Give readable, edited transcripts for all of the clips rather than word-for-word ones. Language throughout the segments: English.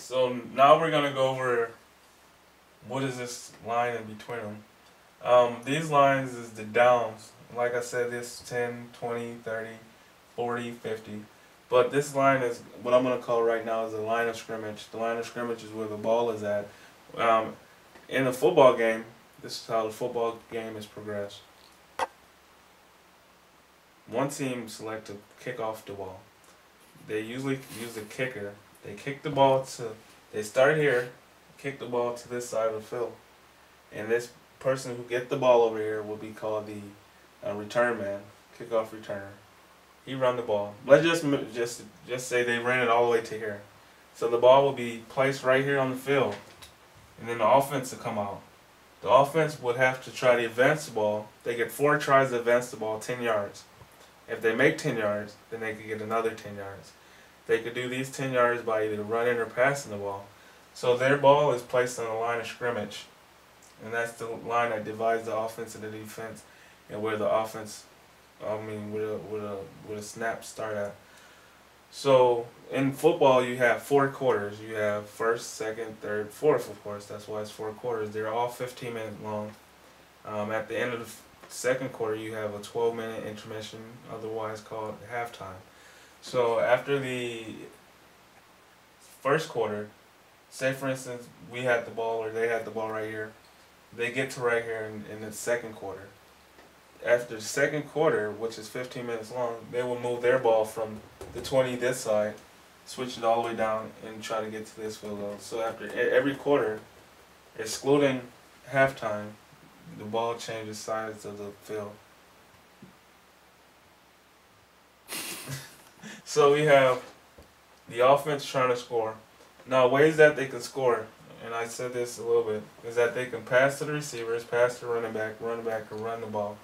So now we're gonna go over what is this line in between them. These lines is the downs. Like I said, this 10, 20, 30, 40, 50. But this line is what I'm gonna call right now is the line of scrimmage. The line of scrimmage is where the ball is at. Um, in a football game, this is how the football game is progressed. One team select to kick off the ball. They usually use a kicker. They kick the ball to. They start here, kick the ball to this side of the field, and this person who get the ball over here will be called the return man, kickoff returner. He run the ball. Let's just say they ran it all the way to here. So the ball will be placed right here on the field, and then the offense will come out. The offense would have to try to advance the ball. They get 4 tries to advance the ball 10 yards. If they make 10 yards, then they could get another 10 yards. They could do these 10 yards by either running or passing the ball. So their ball is placed on the line of scrimmage. And that's the line that divides the offense and the defense, and where the offense, where the snaps start at. So in football, you have 4 quarters. You have first, second, third, fourth, of course. That's why it's 4 quarters. They're all 15 minutes long. At the end of the second quarter, you have a 12-minute intermission, otherwise called halftime. So after the first quarter, say for instance we had the ball or they had the ball right here, they get to right here in the second quarter. After the second quarter, which is 15 minutes long, they will move their ball from the 20 this side, switch it all the way down, and try to get to this field goal. So after every quarter, excluding halftime, the ball changes sides of the field. So we have the offense trying to score. Now, ways that they can score, and I said this a little bit, is that they can pass to the receivers, pass to running back, or run the ball.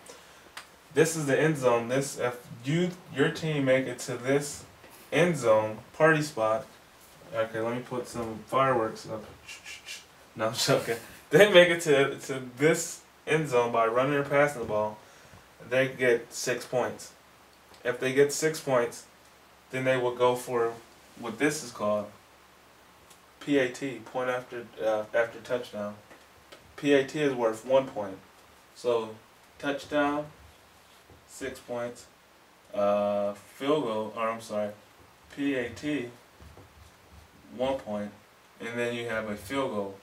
This is the end zone. This, if your team make it to this end zone party spot. Okay, let me put some fireworks up. No, I'm joking. They make it to this end zone by running or passing the ball. They get 6 points. If they get 6 points, then they will go for what this is called PAT, point after touchdown. PAT is worth 1 point. So touchdown, 6 points. Field goal, or I'm sorry, PAT, 1 point, and then you have a field goal.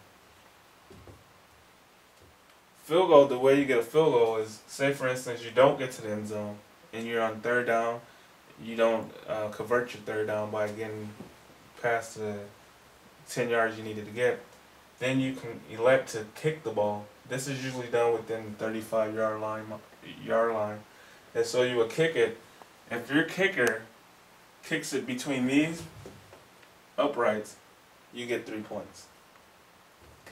Field goal, the way you get a field goal is, say for instance you don't get to the end zone and you're on third down. You don't convert your third down by getting past the 10 yards you needed to get. Then you can elect to kick the ball. This is usually done within the 35-yard line. And so you will kick it. If your kicker kicks it between these uprights, you get 3 points.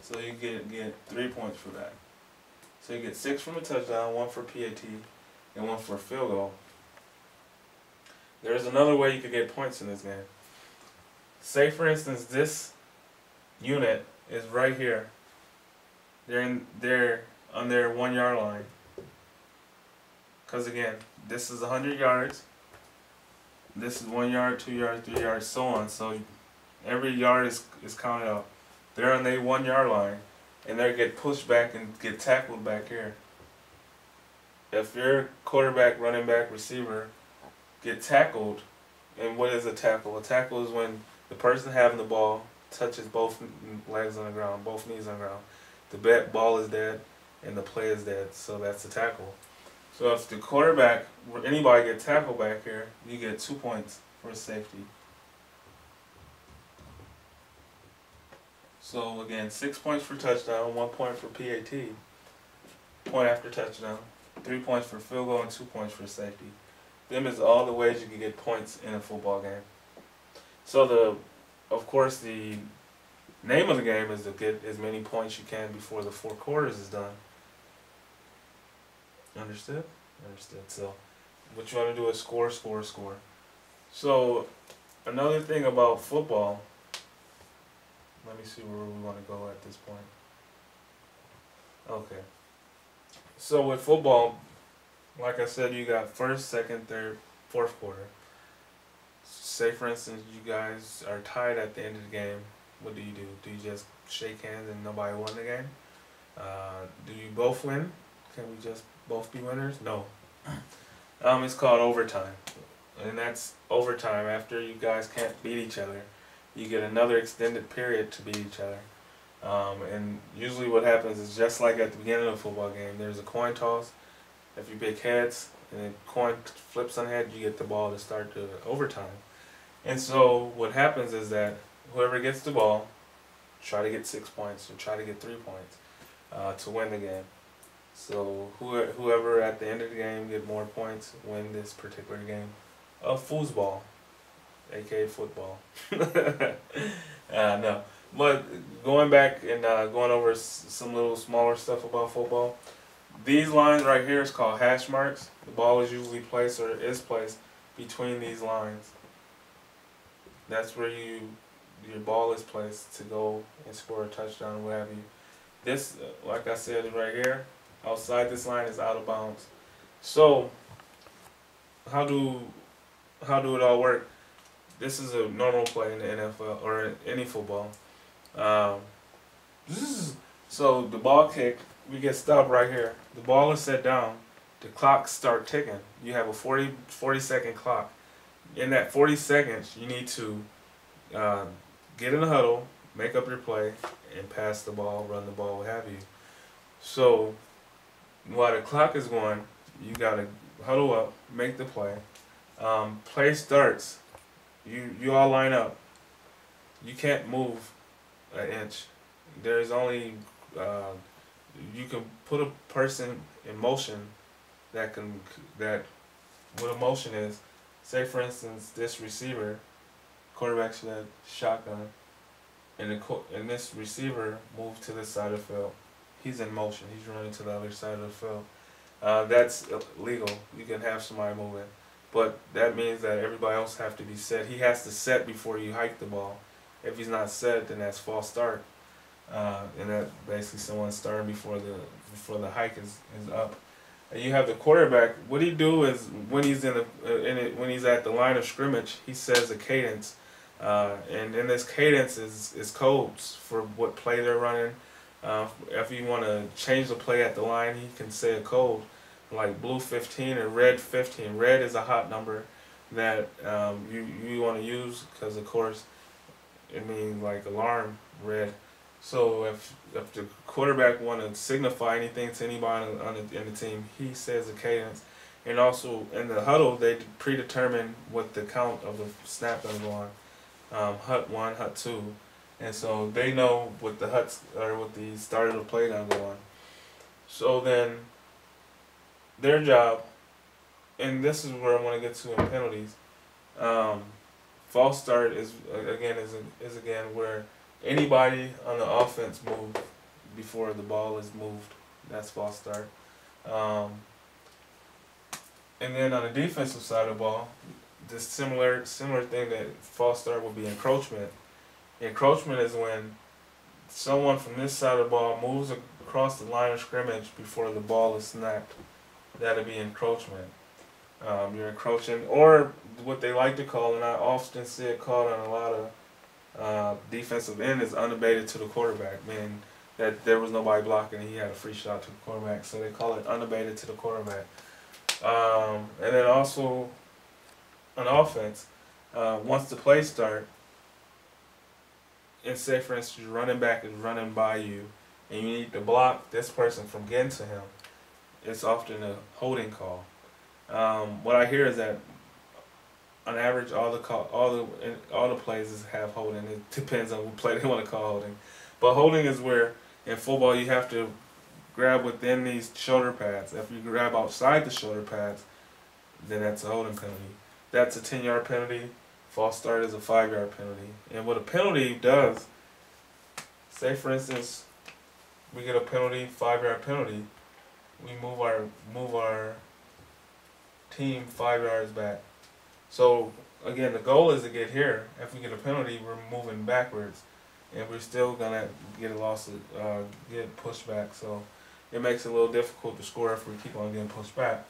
So you get 3 points for that. So you get 6 from a touchdown, 1 for PAT, and 1 for a field goal. There's another way you could get points in this game. Say for instance this unit is right here. They're on their 1 yard line. Because again, this is 100 yards. This is 1 yard, 2 yards, 3 yards, so on. So every yard is counted out. They're on their 1 yard line, and they get pushed back and get tackled back here. If your quarterback, running back, receiver get tackled, and what is a tackle? A tackle is when the person having the ball touches both legs on the ground, both knees on the ground. The ball is dead, and the play is dead, so that's a tackle. So if the quarterback, or anybody get tackled back here, you get 2 points for safety. So again, 6 points for touchdown, 1 point for PAT, point after touchdown, 3 points for field goal, and 2 points for safety. Them is all the ways you can get points in a football game. So of course the name of the game is to get as many points you can before the 4 quarters is done. Understood? Understood. So what you want to do is score, score, score. So another thing about football, let me see where we want to go at this point. Okay. So with football, like I said, you got first, second, third, fourth quarter. Say for instance you guys are tied at the end of the game what do? Do you just shake hands and nobody won the game? Do you both win? Can we just both be winners? No. It's called overtime, and that's overtime. After you guys can't beat each other, you get another extended period to beat each other. And usually what happens is just like at the beginning of a football game, there's a coin toss. If you pick heads and the coin flips on head, you get the ball to start the overtime. And so what happens is that whoever gets the ball, try to get 6 points or try to get 3 points to win the game. So whoever at the end of the game get more points win this particular game of foosball, aka football. No, but going back and going over some little smaller stuff about football. These lines right here is called hash marks. The ball is usually placed or is placed between these lines. That's where your ball is placed to go and score a touchdown or what have you. This, like I said right here, outside this line is out of bounds. So how do it all work? This is a normal play in the NFL or in any football. So the ball kick, we get stopped right here. The ball is set down. The clock start ticking. You have a 40-second clock. In that 40 seconds, you need to get in the huddle, make up your play, and pass the ball, run the ball, what have you. So while the clock is going, you gotta huddle up, make the play. Play starts. You all line up. You can't move an inch. There's only you can put a person in motion that what a motion is. Say for instance, this receiver, quarterback should have shotgun, and this receiver moved to this side of the field. He's in motion. He's running to the other side of the field. That's illegal. You can have somebody moving, but that means that everybody else have to be set. He has to set before you hike the ball. If he's not set, then that's false start, and that basically someone's starting before the hike is up. And you have the quarterback. What he do is when he's when he's at the line of scrimmage, he says a cadence, and in this cadence is codes for what play they're running. If you want to change the play at the line, he can say a code like blue 15 or red 15. Red is a hot number that you want to use because of course it means like alarm red. So if the quarterback want to signify anything to anybody in the team, he says a cadence. And also in the huddle, they predetermine what the count of the snap going to go on. Hut 1, hut 2. And so they know what the huts or what the start of the play going to go on. So then their job, and this is where I want to get to in penalties. False start is again where anybody on the offense move before the ball is moved. That's false start. And then on the defensive side of the ball, the similar thing that false start would be encroachment. Encroachment is when someone from this side of the ball moves across the line of scrimmage before the ball is snapped. That'll be encroachment. You're encroaching, or what they like to call, and I often see it called on a lot of defensive end, is unabated to the quarterback, meaning that there was nobody blocking and he had a free shot to the quarterback. So they call it unabated to the quarterback. And then also on offense, once the play start, and say for instance your running back is running by you and you need to block this person from getting to him, it's often a holding call. What I hear is that on average all the plays have holding. It depends on what play they want to call holding. But holding is where in football you have to grab within these shoulder pads. If you grab outside the shoulder pads, then that's a holding penalty. That's a 10-yard penalty. False start is a 5-yard penalty. And what a penalty does, say for instance, we get a penalty, 5-yard penalty, we move our team 5 yards back. So again, the goal is to get here. If we get a penalty, we're moving backwards, and we're still gonna get a loss, get pushed back. So it makes it a little difficult to score if we keep on getting pushed back.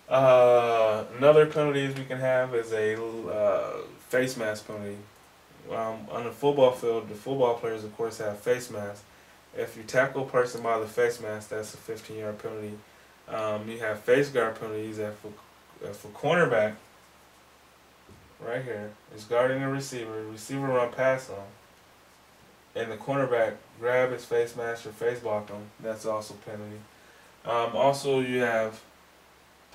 Another penalties we can have is a face mask penalty. On the football field, the football players, of course, have face masks. If you tackle a person by the face mask, that's a 15-yard penalty. You have face guard penalties. If a cornerback, right here, is guarding a receiver, the receiver run past him, and the cornerback grab his face mask or face block him, that's also penalty. Also, you have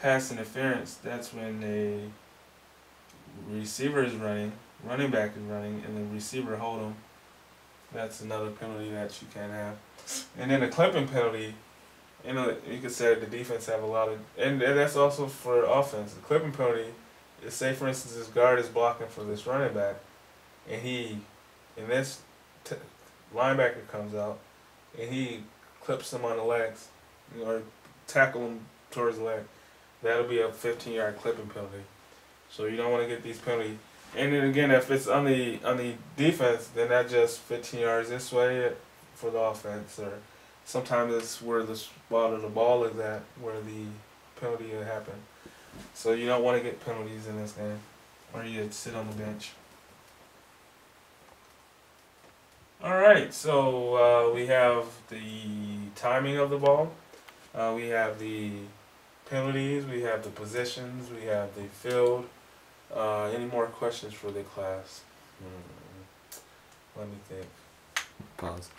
pass interference. That's when a receiver is running back is running, and the receiver hold him. That's another penalty that you can have. And then a clipping penalty, you could say the defense have a lot of, and that's also for offense. The clipping penalty is, say for instance, this guard is blocking for this running back, and this linebacker comes out, and he clips him on the legs, or tackle him towards the leg. That'll be a 15-yard clipping penalty. So you don't want to get these penalties. And then again, if it's on the defense, then that's just 15 yards this way for the offense, or sometimes it's where the spot of the ball is at, where the penalty will happen. So you don't want to get penalties in this game, or you sit on the bench. Alright, so we have the timing of the ball, we have the penalties, we have the positions, we have the field. Any more questions for the class? Let me think. Pause.